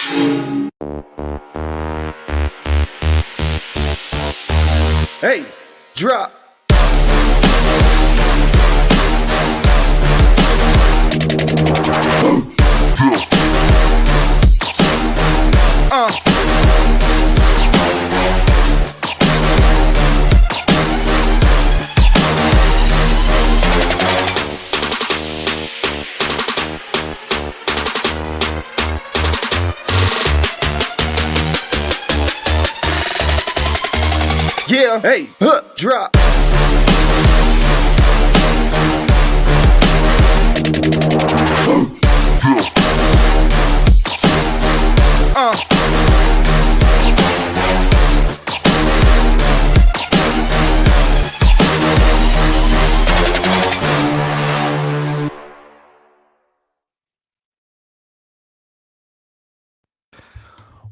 Hey, drop. Yeah, hey, drop.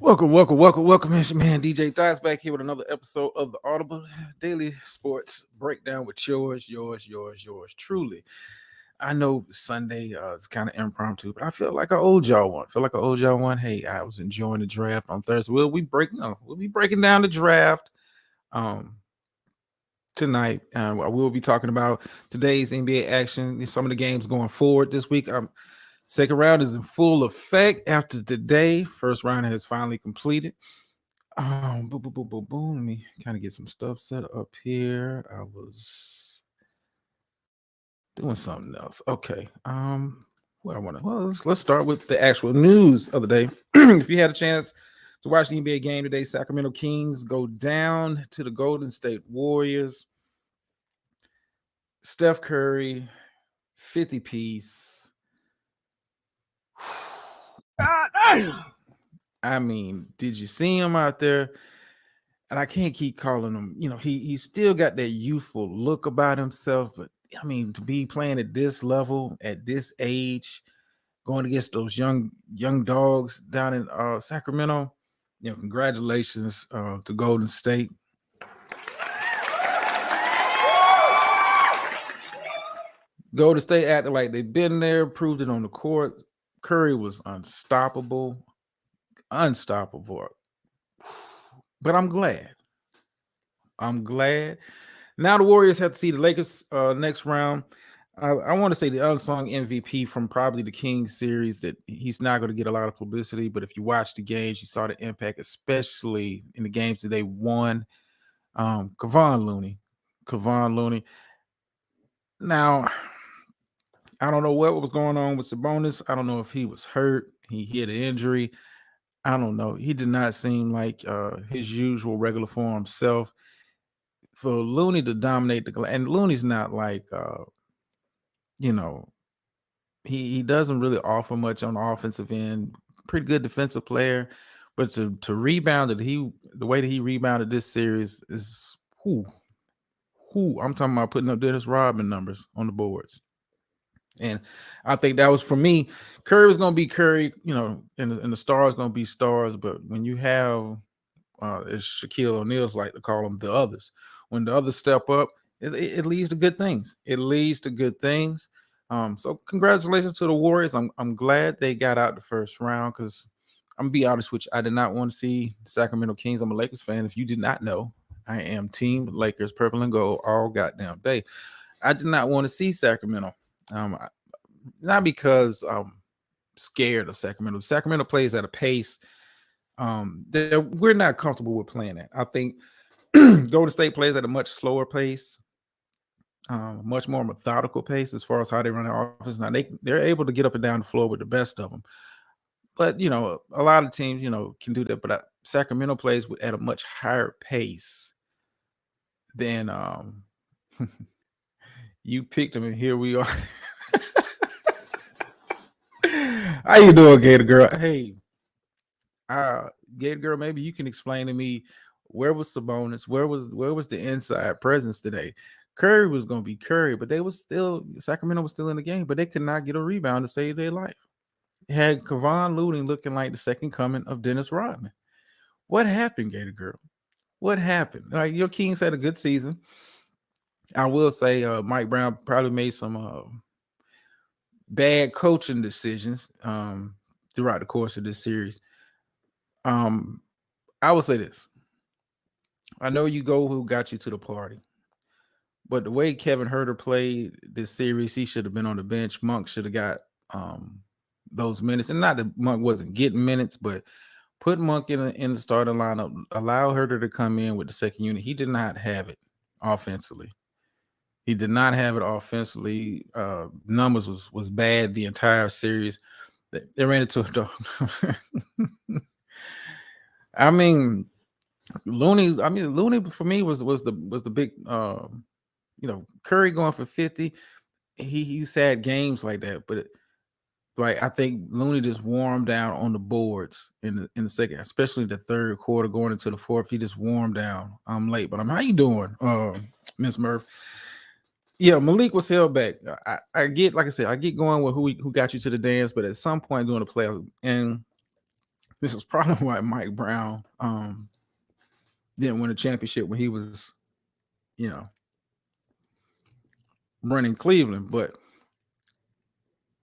Welcome. It's your man DJ Thoughts back here with another episode of the Audible Daily Sports Breakdown with yours truly. I know Sunday it's kind of impromptu, but I feel like an old y'all one. Hey, I was enjoying the draft on Thursday. We'll be breaking down the draft tonight. I will be talking about today's NBA action, some of the games going forward this week. Second round is in full effect after today. First round has finally completed. Boom. Let me kind of get some stuff set up here. I was doing something else. Okay. Let's start with the actual news of the day. If you had a chance to watch the NBA game today, Sacramento Kings go down to the Golden State Warriors. Steph Curry, 50-piece. I mean, did you see him out there? And I can't keep calling him, he's still got that youthful look about himself. But I mean, to be playing at this level, at this age, going against those young dogs down in Sacramento, congratulations to Golden State. Golden State acted like they've been there, proved it on the court. Curry was unstoppable. But I'm glad. Now the Warriors have to see the Lakers next round. I want to say the unsung MVP from probably the Kings series, that he's not going to get a lot of publicity, but if you watch the games, you saw the impact, especially in the games that they won. Kevon Looney. Now, I don't know what was going on with Sabonis. I don't know if he was hurt. He had an injury. I don't know. He did not seem like his usual regular form self. For Looney to dominate and Looney's not like, he doesn't really offer much on the offensive end. Pretty good defensive player, but to rebound the way that he rebounded this series is I'm talking about putting up Dennis Rodman numbers on the boards. And I think that was, for me, Curry was going to be Curry, and the stars going to be stars. But when you have, as Shaquille O'Neal's like to call them, the others, when the others step up, it leads to good things. So congratulations to the Warriors. I'm glad they got out the first round, because I'm going to be honest with you, I did not want to see the Sacramento Kings. I'm a Lakers fan. If you did not know, I am Team Lakers, purple and gold, all goddamn day. I did not want to see Sacramento. Not because I'm scared of Sacramento. Sacramento plays at a pace that we're not comfortable with playing at. I think Golden State plays at a much slower pace, much more methodical pace as far as how they run their offense. Now they're able to get up and down the floor with the best of them, but a lot of teams can do that. But Sacramento plays at a much higher pace than you picked them, and here we are. How you doing, Gator Girl? Hey, Gator Girl, maybe you can explain to me, where was Sabonis? Where was the inside presence today? Curry was going to be Curry, but Sacramento was still in the game, but they could not get a rebound to save their life. It had Kevon Looney looking like the second coming of Dennis Rodman. What happened, Gator Girl? What happened? Like, your Kings had a good season. I will say Mike Brown probably made some bad coaching decisions throughout the course of this series. Um, I would say this. I know you go who got you to the party, but the way Kevin Herter played this series, he should have been on the bench. Monk should have got um those minutes, and not that Monk wasn't getting minutes, but put Monk in the starting lineup. Allow Herter to come in with the second unit. He did not have it offensively. He did not have it offensively. Numbers was bad the entire series. They ran into a dog. I mean, Looney for me was the big Curry going for 50. He's had games like that, but like I think Looney just warmed down on the boards in the second, especially the third quarter going into the fourth. He just warmed down. I'm late, but how you doing, Miss Murph? Yeah, Malik was held back. I get, like I said, I get going with who got you to the dance, but at some point during the playoffs, and this is probably why Mike Brown didn't win a championship when he was, you know, running Cleveland. But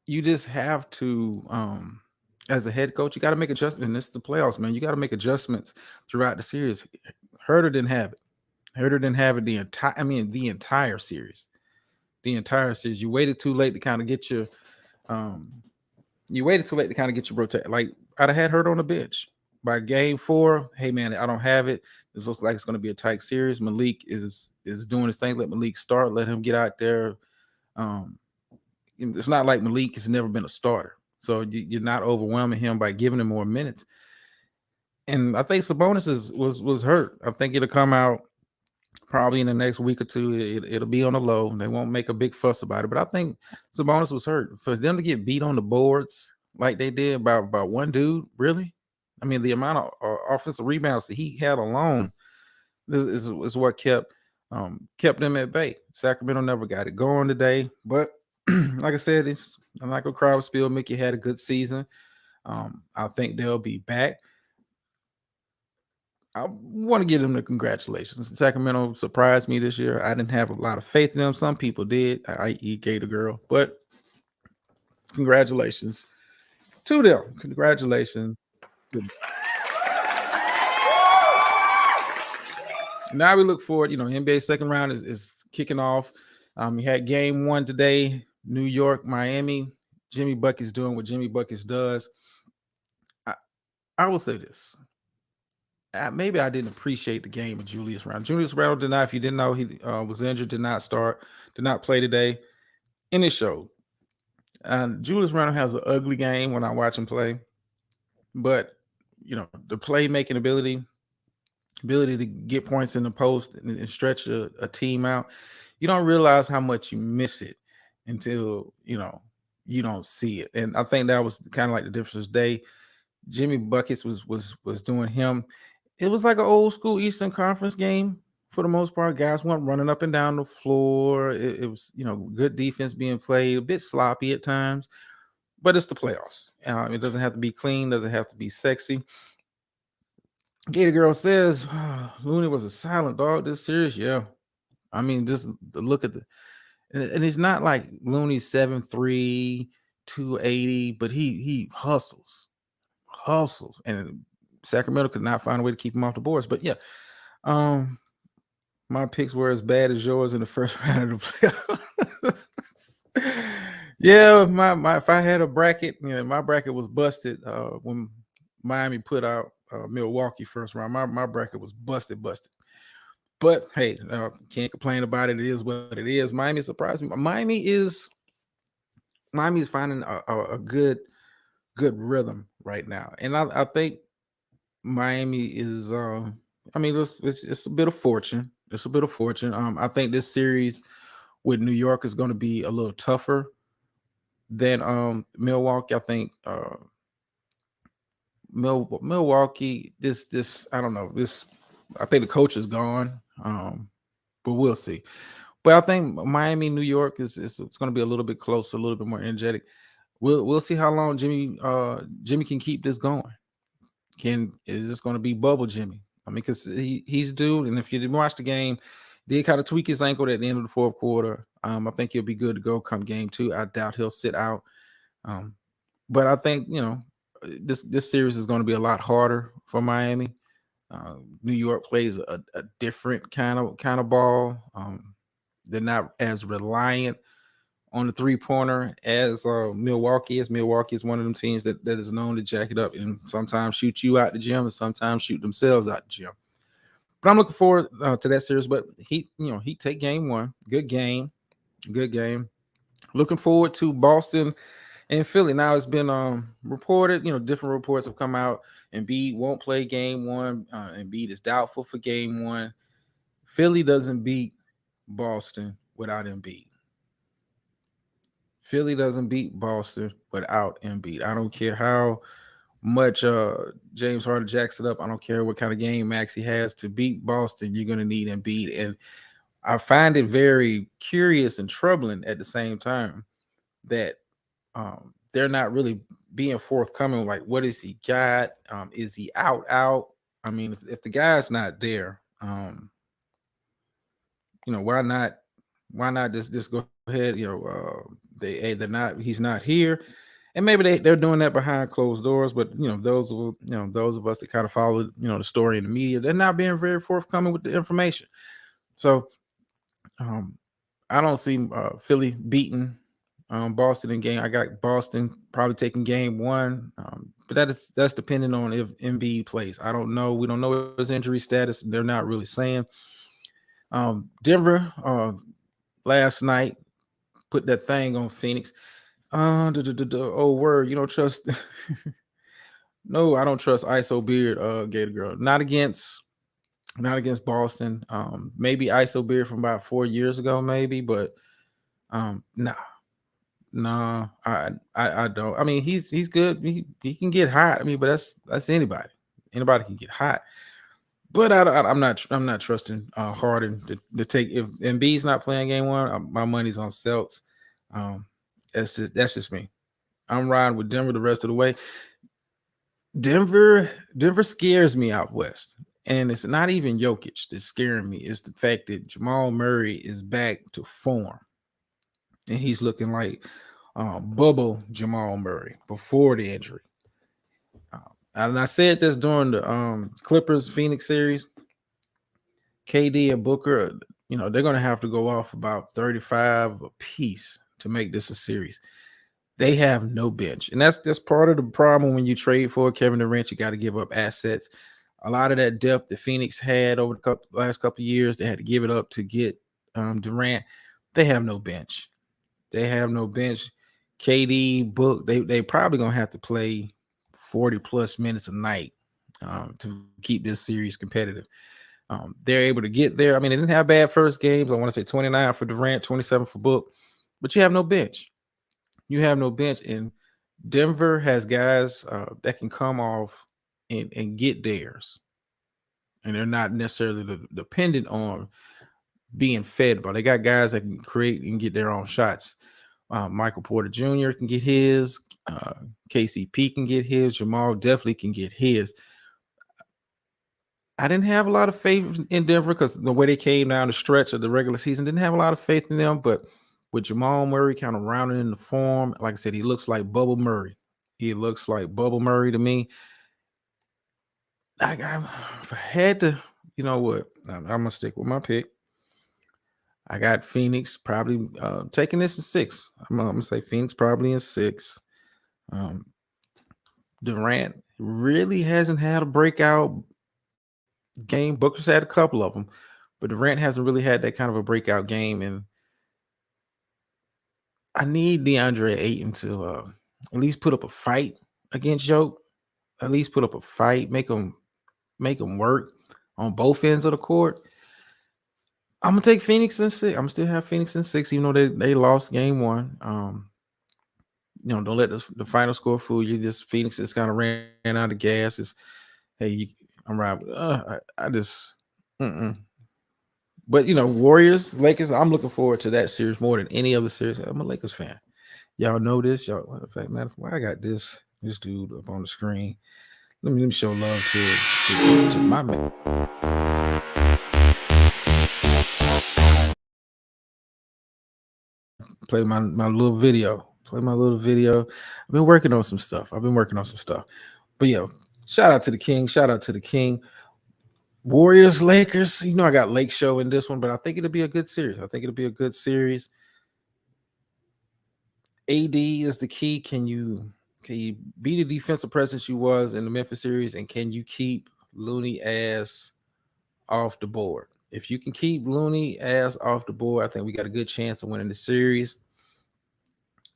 you just have to, as a head coach, you got to make adjustments. And this is the playoffs, man. You got to make adjustments throughout the series. Herter didn't have it. Herter didn't have it the entire series. The entire series. You waited too late to kind of get your rotate. Like I'd have had Herter on the bench. By game 4, hey man, I don't have it. It looks like it's going to be a tight series. Malik is doing his thing. Let Malik start. Let him get out there. It's not like Malik has never been a starter, so you're not overwhelming him by giving him more minutes. And I think Sabonis was hurt. I think it'll come out probably in the next week or two. It'll be on the low. They won't make a big fuss about it. But I think Sabonis was hurt. For them to get beat on the boards like they did by one dude, really? I mean, the amount of offensive rebounds that he had alone is what kept them at bay. Sacramento never got it going today. But like I said, I'm not going to cry with spill. Mickey had a good season. I think they'll be back. I want to give them the congratulations. Sacramento surprised me this year. I didn't have a lot of faith in them. Some people did, i.e. Gator Girl. But congratulations to them. Congratulations. Now we look forward. NBA second round is kicking off. We had game 1 today. New York, Miami. Jimmy Bucket's doing what Jimmy Buckets does. I will say this. Maybe I didn't appreciate the game of Julius Randle. Julius Randle did not, if you didn't know, he was injured, did not play today. And it showed. Julius Randle has an ugly game when I watch him play. But, the playmaking ability to get points in the post and stretch a team out, you don't realize how much you miss it until, you don't see it. And I think that was kind of like the difference today. Jimmy Buckets was doing him. It was like an old school Eastern Conference game for the most part. Guys weren't running up and down the floor. It was, good defense being played, a bit sloppy at times, but it's the playoffs. It doesn't have to be clean, doesn't have to be sexy. Gator Girl says Looney was a silent dog this series. Yeah. I mean, just look at and it's not like Looney's 7'3", 280, but he hustles, and Sacramento could not find a way to keep him off the boards. But yeah, my picks were as bad as yours in the first round of the playoffs. Yeah, my if I had a bracket, my bracket was busted when Miami put out Milwaukee first round. My bracket was busted. But hey, can't complain about it. It is what it is. Miami surprised me. Miami is finding a good rhythm right now, and I think Miami is. It's a bit of fortune. It's a bit of fortune. I think this series with New York is going to be a little tougher than Milwaukee. I think Milwaukee. This I don't know. I think the coach is gone. But we'll see. But I think Miami, New York it's going to be a little bit closer, a little bit more energetic. We'll see how long Jimmy can keep this going. Is this going to be bubble Jimmy? I mean, because he's due, and if you didn't watch the game, did kind of tweak his ankle at the end of the fourth quarter. I think he'll be good to go come game 2. I doubt he'll sit out. But I think this series is going to be a lot harder for Miami. New York plays a different kind of ball. They're not as reliant on the 3-pointer as Milwaukee is. Milwaukee is one of them teams that is known to jack it up and sometimes shoot you out the gym and sometimes shoot themselves out the gym. But I'm looking forward to that series. But he take game one. Good game. Good game. Looking forward to Boston and Philly. Now it's been reported, different reports have come out. Embiid won't play game one. Embiid is doubtful for game one. Philly doesn't beat Boston without Embiid. Philly doesn't beat Boston without Embiid. I don't care how much James Harden jacks it up. I don't care what kind of game Maxey has. To beat Boston, you're going to need Embiid. And I find it very curious and troubling at the same time that they're not really being forthcoming. Like, what is he got? Is he out? I mean, if the guy's not there, why not? Why not just go ahead? They're not. He's not here, and maybe they're doing that behind closed doors. But those of us that kind of follow the story in the media, they're not being very forthcoming with the information. So I don't see Philly beating Boston in game. I got Boston probably taking game one, but that's depending on if Embiid plays. I don't know. We don't know his injury status. They're not really saying. Denver last night put that thing on Phoenix. Oh word, you don't trust. No, I don't trust ISO Beard, Gator Girl. Not against Boston. Maybe ISO Beard from about 4 years ago, maybe, but nah. No, I don't. I mean, he's good. He can get hot. I mean, but that's anybody. Anybody can get hot. But I'm not trusting Harden to take if Embiid's not playing game one. My money's on Celtics. That's just me. I'm riding with Denver the rest of the way. Denver scares me out west, and it's not even Jokic that's scaring me. It's the fact that Jamal Murray is back to form, and he's looking like bubble Jamal Murray before the injury. And I said this during the Clippers Phoenix series. KD and Booker, they're going to have to go off about 35 apiece to make this a series. They have no bench, and that's part of the problem when you trade for Kevin Durant. You got to give up assets. A lot of that depth that Phoenix had over the last couple of years, they had to give it up to get Durant. They have no bench. KD, Book, they probably gonna have to play 40 plus minutes a night to keep this series competitive. They're able to get there. I mean, they didn't have bad first games. I want to say 29 for Durant, 27 for Book, but you have no bench. And Denver has guys that can come off and get theirs, and they're not necessarily dependent on being fed, but they got guys that can create and get their own shots. Michael Porter Jr. can get his. KCP can get his. Jamal definitely can get his. I didn't have a lot of faith in Denver because the way they came down the stretch of the regular season, didn't have a lot of faith in them. But with Jamal Murray kind of rounding in the form, like I said, he looks like Bubble Murray. He looks like Bubble Murray to me. If I had to, you know what? I'm gonna stick with my pick. I got Phoenix probably taking this in 6. I'm gonna say Phoenix probably in 6. Durant really hasn't had a breakout game. Booker's had a couple of them, but Durant hasn't really had that kind of a breakout game. And I need DeAndre Ayton to at least put up a fight against Joke. At least put up a fight, make him work on both ends of the court. I'm gonna take Phoenix in 6. I'm still have Phoenix in 6, even though they lost game 1. Don't let the final score fool you. Just Phoenix just kind of ran out of gas. I'm right. I just, but Warriors, Lakers. I'm looking forward to that series more than any other series. I'm a Lakers fan. Y'all know this. Y'all, in fact, matter of fact, I got this dude up on the screen. Let me show love to my man. Play my little video. I've been working on some stuff. But Shout out to the king. Shout out to the king. Warriors, Lakers. You know, I got Lake Show in this one, but I think it'll be a good series. I think it'll be a good series. AD is the key. Can you be the defensive presence you was in the Memphis series, and can you keep Looney ass off the board? If you can keep Looney ass off the board, I think we got a good chance of winning the series.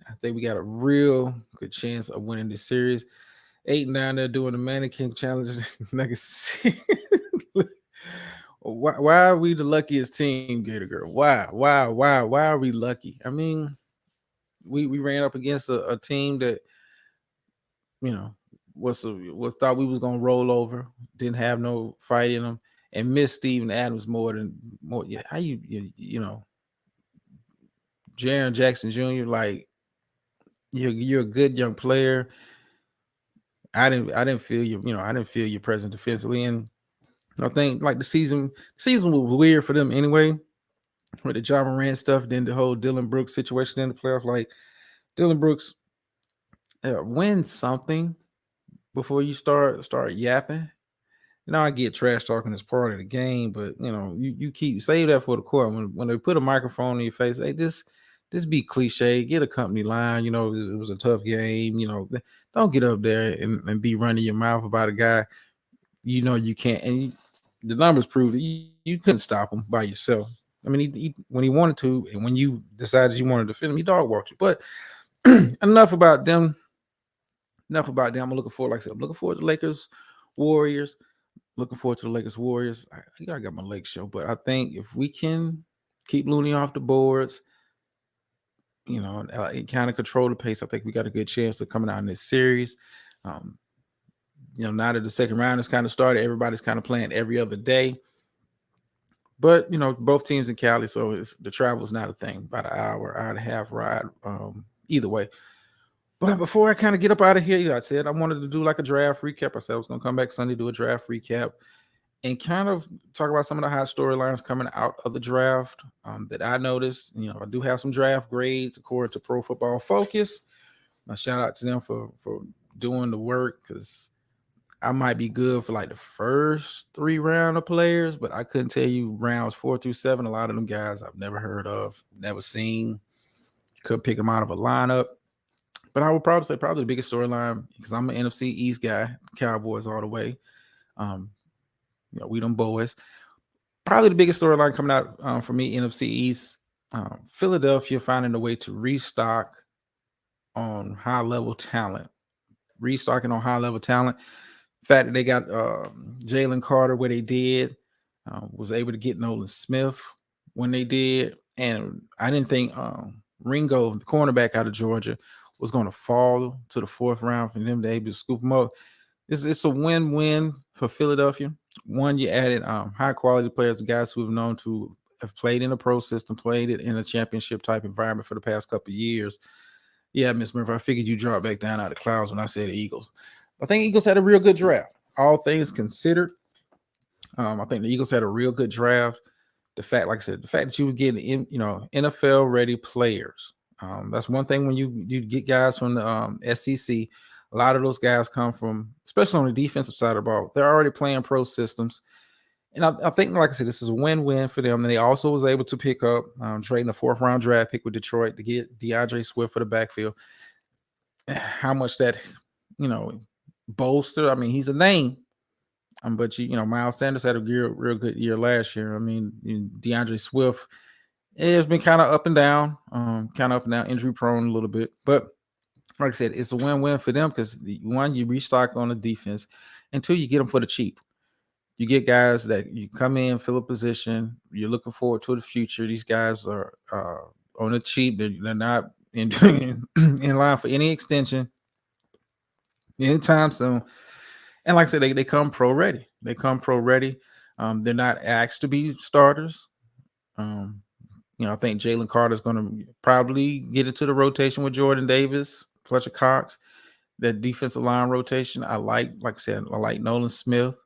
I think we got a real good chance of winning this series. 8 and 9, they're doing the mannequin challenge. Why are we the luckiest team, Gator Girl? Why are we lucky? I mean, we ran up against a team that, you know, was thought we was gonna roll over, didn't have no fight in them, and missed Steven Adams more. Yeah, how you know, Jaren Jackson Jr. Like you're a good young player. I didn't feel I didn't feel your presence defensively, and I think like the season was weird for them anyway, with the John Moran stuff, then the whole Dylan Brooks situation in the playoff. Like Dylan Brooks, win something before you start yapping. I get trash talking as part of the game, but you keep save that for the court. When they put a microphone in your face, they just be cliche. Get a company line. It was a tough game. Don't get up there and be running your mouth about a guy. You can't. And the numbers prove that you couldn't stop him by yourself. I mean, he when he wanted to, and when you decided you wanted to defend him, he dog walked you. But enough about them. Enough about them. I'm looking forward, like I said, I'm looking forward to Lakers, Warriors. Looking forward to the Lakers, Warriors. I got my Lake Show, but I think if we can keep Looney off the boards, kind of control the pace, I think we got a good chance of coming out in this series. Now that the second round has kind of started, everybody's kind of playing every other day. But both teams in Cali, so the travel is not a thing. About an hour and a half ride, either way. But before I kind of get up out of here, I said I wanted to do like a draft recap. I said I was going to come back Sunday, do a draft recap, and kind of talk about some of the hot storylines coming out of the draft that I noticed. I do have some draft grades according to Pro Football Focus. My shout out to them for doing the work, because I might be good for like the first 3 round of players, but I couldn't tell you rounds 4 through 7. A lot of them guys I've never heard of, never seen, couldn't pick them out of a lineup. But I would probably say the biggest storyline, because I'm an NFC East guy, Cowboys all the way. We them boys. Probably the biggest storyline coming out for me, NFC East, Philadelphia finding a way to restock on high level talent. Restocking on high level talent. The fact that they got Jalen Carter where they did, was able to get Nolan Smith when they did. And I didn't think Ringo, the cornerback out of Georgia, was going to fall to the 4th round for them to be able to scoop them up. It's a win-win for Philadelphia. One, you added high quality players, guys who have played in a pro system, played it in a championship type environment for the past couple of years. Yeah, Miss Murphy, I figured you dropped back down out of the clouds when I said the Eagles. I think Eagles had a real good draft, all things considered. I think the Eagles had a real good draft. The fact, like I said, the fact that you were getting NFL ready players. That's one thing when you get guys from the SEC. A lot of those guys come from, especially on the defensive side of the ball, they're already playing pro systems. And I think, like I said, this is a win-win for them. And they also was able to pick up, trading a 4th round draft pick with Detroit to get DeAndre Swift for the backfield. How much that, bolster. I mean, he's a name. But Miles Sanders had a real good year last year. I mean, DeAndre Swift, it's been kind of up and down, injury prone a little bit. But like I said, it's a win-win for them, because one, you restock on the defense, and 2, you get them for the cheap. You get guys that you come in, fill a position. You're looking forward to the future. These guys are on the cheap. They're not in line for any extension anytime soon. And like I said, they come pro ready. They come pro ready. They're not asked to be starters. I think Jalen Carter is going to probably get into the rotation with Jordan Davis, Fletcher Cox, that defensive line rotation. I like I said, I like Nolan Smith,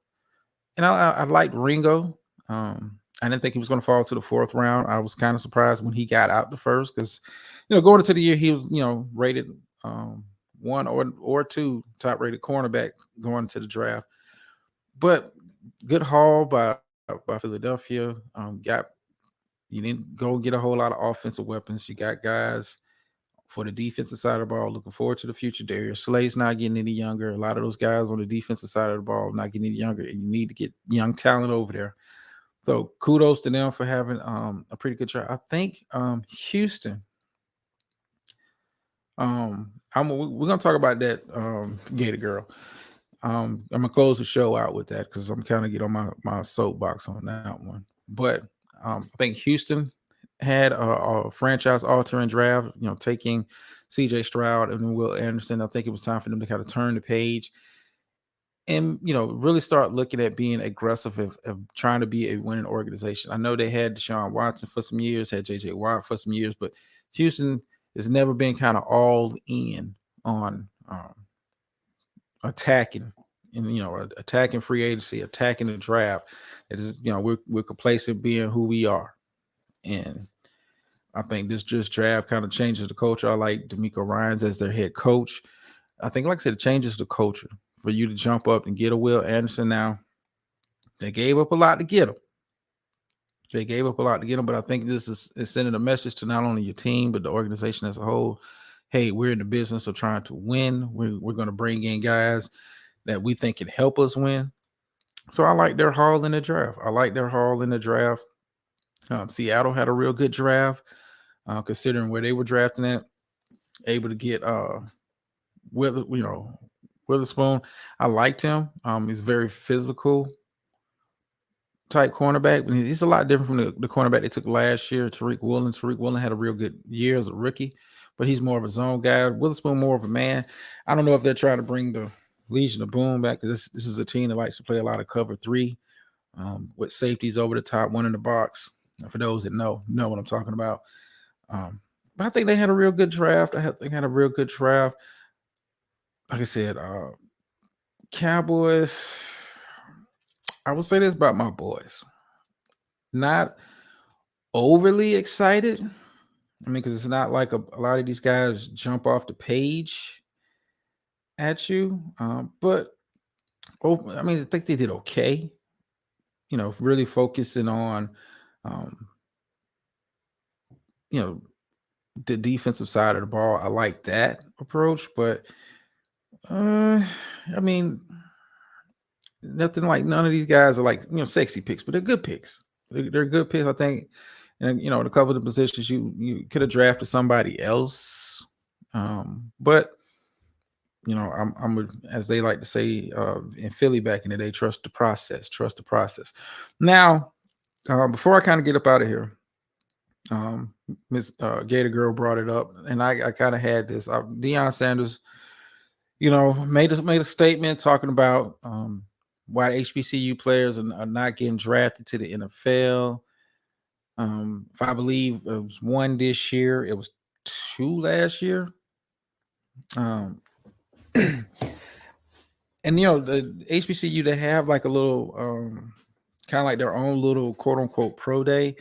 and I like Ringo. I didn't think he was going to fall to the 4th round. I was kind of surprised when he got out the first, because going into the year he was rated one or two top rated cornerback going into the draft. But good haul by Philadelphia. Got You didn't go get a whole lot of offensive weapons. You got guys for the defensive side of the ball. Looking forward to the future. Darius Slay's not getting any younger. A lot of those guys on the defensive side of the ball not getting any younger, and you need to get young talent over there. So kudos to them for having a pretty good try. I think Houston. We're gonna talk about that Gator girl. I'm gonna close the show out with that because I'm kind of get on my soapbox on that one. But I think Houston had a franchise altering draft, taking CJ Stroud and then Will Anderson. I think it was time for them to kind of turn the page and, really start looking at being aggressive of trying to be a winning organization. I know they had Deshaun Watson for some years, had JJ Watt for some years, but Houston has never been kind of all in on attacking and attacking free agency, attacking the draft. It is, we're complacent being who we are. And I think this just draft kind of changes the culture. I like D'Amico Ryans as their head coach. I think, like I said, it changes the culture for you to jump up and get a Will Anderson. Now, they gave up a lot to get him. But I think this is sending a message to not only your team, but the organization as a whole. Hey, we're in the business of trying to win. We're going to bring in guys that we think can help us win. So I like their haul in the draft. Seattle had a real good draft, considering where they were drafting at. Able to get Witherspoon. I liked him. He's very physical type cornerback. But he's a lot different from the cornerback they took last year, Tariq Woolen. Tariq Woolen had a real good year as a rookie, but he's more of a zone guy. Witherspoon more of a man. I don't know if they're trying to bring the Legion of Boom back, because this is a team that likes to play a lot of cover three with safeties over the top, one in the box. For those that know what I'm talking about. But I think they had a real good draft. They had a real good draft. Like I said, Cowboys, I will say this about my boys. Not overly excited. I mean, because it's not like a lot of these guys jump off the page at you. But I mean, I think they did okay. Really focusing on, the defensive side of the ball. I like that approach, but I mean, nothing like none of these guys are like sexy picks, but they're good picks. They're good picks, I think. And in a couple of the positions, you could have drafted somebody else, but I'm as they like to say in Philly back in the day, trust the process. Now, before I kind of get up out of here, Miss Gator Girl brought it up, and I kind of had this. Deion Sanders, made a statement talking about why HBCU players are not getting drafted to the NFL. If I believe it was one this year, it was two last year. And the HBCU, they have like a little kind of like their own little quote unquote pro day.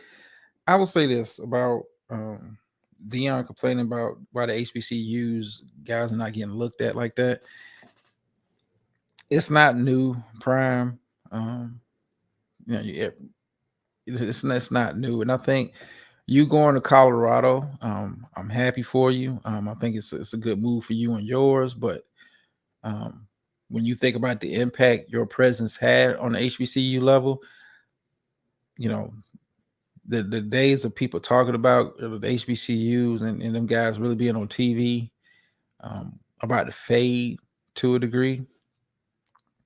I will say this about Deion complaining about why the HBCUs guys are not getting looked at like that. It's not new, Prime. It's not new, and I think you going to Colorado, I'm happy for you. I think it's a good move for you and yours, but when you think about the impact your presence had on the HBCU level, the days of people talking about the HBCUs and them guys really being on TV about to fade to a degree.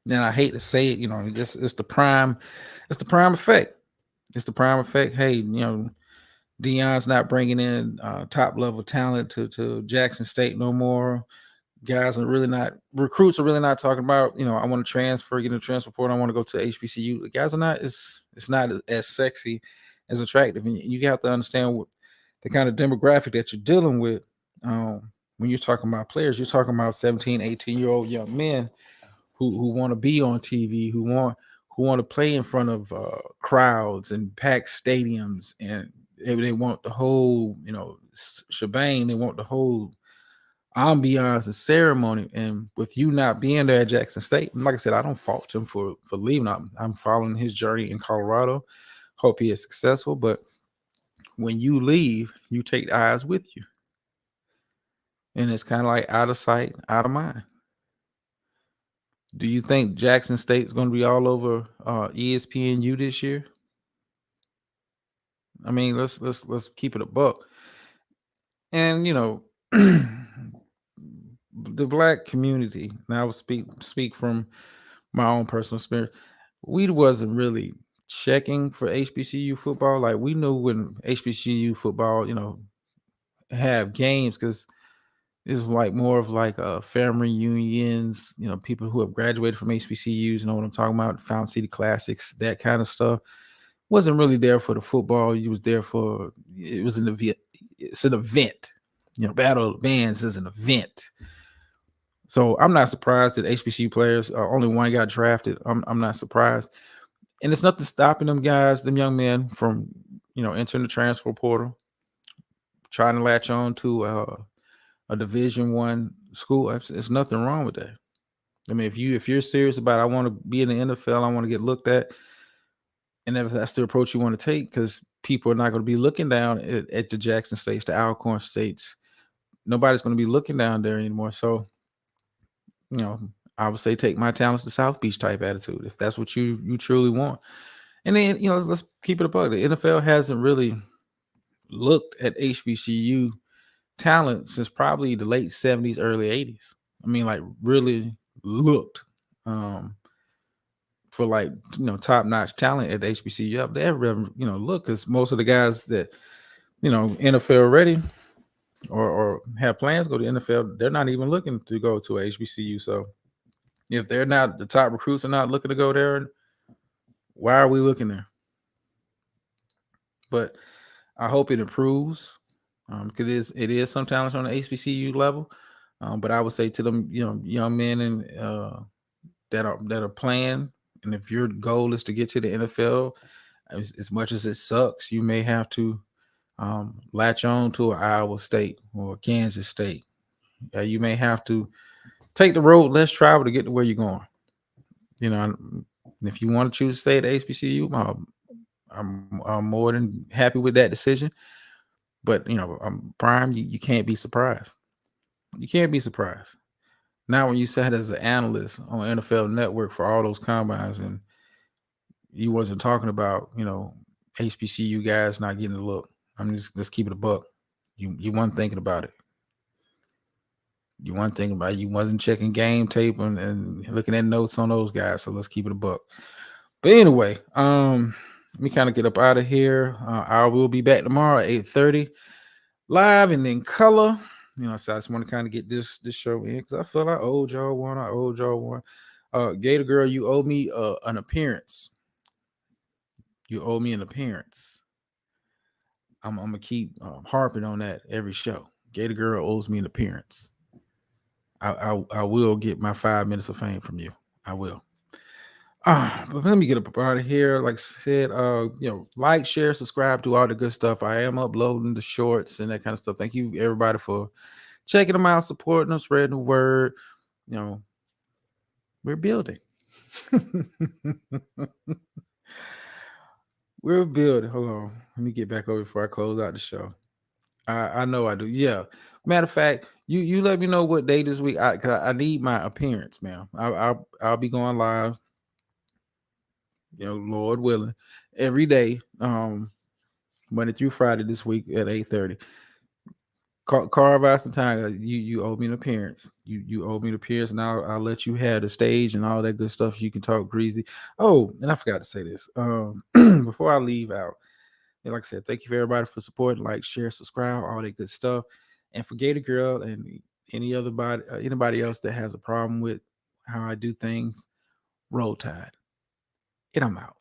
Then I hate to say it, it's the prime effect. It's the prime effect. Hey, Deion's not bringing in top level talent to Jackson State no more. Recruits are really not talking about, I want to transfer, get a transfer report. I want to go to HBCU. The guys are not, it's not as sexy, as attractive. And you have to understand what the kind of demographic that you're dealing with. When you're talking about players, you're talking about 17, 18-year-old young men who want to be on TV, who want to play in front of crowds and packed stadiums, and they want the whole, shebang. They want the whole I'll be honest, the ceremony and with you not being there at Jackson State, like I said, I don't fault him for leaving. I'm following his journey in Colorado. Hope he is successful. But when you leave, you take the eyes with you. And it's kind of like out of sight, out of mind. Do you think Jackson State is going to be all over ESPNU this year? I mean, let's keep it a buck. And the black community. Now I will speak from my own personal experience. We wasn't really checking for HBCU football. Like we knew when HBCU football, have games because it was like more of like family reunions. People who have graduated from HBCUs know what I'm talking about. Fountain City Classics, that kind of stuff. Wasn't really there for the football. You was there for it was an event. It's an event. Battle of the Bands is an event. So I'm not surprised that HBCU players only one got drafted. I'm not surprised, and it's nothing stopping them guys, them young men, from entering the transfer portal, trying to latch on to a Division One school. It's nothing wrong with that. I mean, if you're serious about I want to be in the NFL, I want to get looked at, and if that's the approach you want to take, because people are not going to be looking down at the Jackson States, the Alcorn States. Nobody's going to be looking down there anymore. So I would say take my talents to South Beach type attitude if that's what you truly want. And then let's keep it a bug. The NFL hasn't really looked at HBCU talent since probably the late 70s, early 80s. I mean, like really looked for like top notch talent at the HBCU. They ever look because most of the guys that NFL ready or have plans to go to NFL, they're not even looking to go to a HBCU. So if they're not the top recruits are not looking to go there, why are we looking there? But I hope it improves. Because it is some talent on the HBCU level. But I would say to them, young men and that are playing, and if your goal is to get to the NFL, as much as it sucks, you may have to latch on to an Iowa State or Kansas State. You may have to take the road less travel to get to where you're going. And if you want to choose to stay at HBCU, I'm more than happy with that decision. But Prime, you can't be surprised. You can't be surprised. Now, when you sat as an analyst on NFL Network for all those combines, and you wasn't talking about HBCU guys not getting a look. I'm just let's keep it a buck. You weren't thinking about it. You weren't thinking about it. You wasn't checking game tape and looking at notes on those guys. So let's keep it a buck. But anyway, let me kind of get up out of here. I will be back tomorrow at 8:30, live and in color. So I just want to kind of get this show in because I feel I owed y'all one. Gator Girl, you owe me an appearance. You owe me an appearance. I'm gonna keep harping on that every show. Gator Girl owes me an appearance. I will get my 5 minutes of fame from you. I will. But let me get up out of here. Like I said, like, share, subscribe, do all the good stuff. I am uploading the shorts and that kind of stuff. Thank you, everybody, for checking them out, supporting them, spreading the word. We're building. We're building. Hold on. Let me get back over before I close out the show. I know I do. Yeah. Matter of fact, you let me know what day this week. I need my appearance, man. I'll be going live. Lord willing, every day, Monday through Friday this week at 8:30. Carve out some time. You owe me an appearance. You owe me an appearance, and I'll let you have the stage and all that good stuff. You can talk greasy. Oh, and I forgot to say this. Before I leave out, like I said, thank you for everybody for supporting, like, share, subscribe, all that good stuff. And for Gator Girl and anybody else that has a problem with how I do things, roll tide. And I'm out.